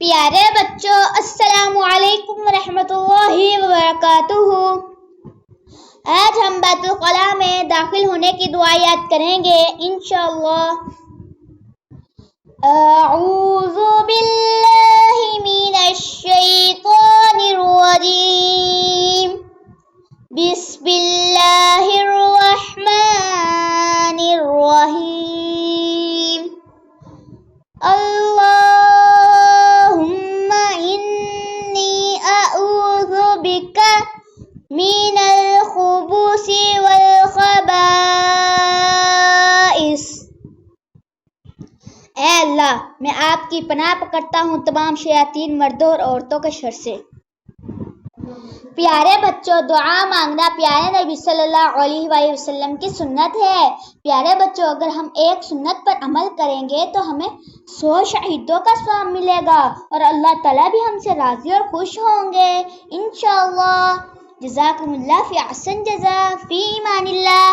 پیارے بچوں، السلام علیکم ورحمۃ اللہ وبرکاتہ۔ آج ہم بیت الخلاء میں داخل ہونے کی دعا یاد کریں گے انشاءاللہ۔ اعوذ باللہ من الشیطان الرجیم، بسم اللہ الرحمن الرحیم۔ اللہم انی اعوذ بک من الخبث والخبائث۔ اے اللہ، میں آپ کی پناہ پکڑتا ہوں تمام شیاطین مردوں اور عورتوں کے شر سے۔ پیارے بچوں، دعا مانگنا پیارے نبی صلی اللہ علیہ وآلہ وسلم کی سنت ہے۔ پیارے بچوں، اگر ہم ایک سنت پر عمل کریں گے تو ہمیں 100 شہیدوں کا ثواب ملے گا اور اللہ تعالیٰ بھی ہم سے راضی اور خوش ہوں گے انشاءاللہ۔ جزاکم اللہ فی احسن جزا، فی امان اللہ۔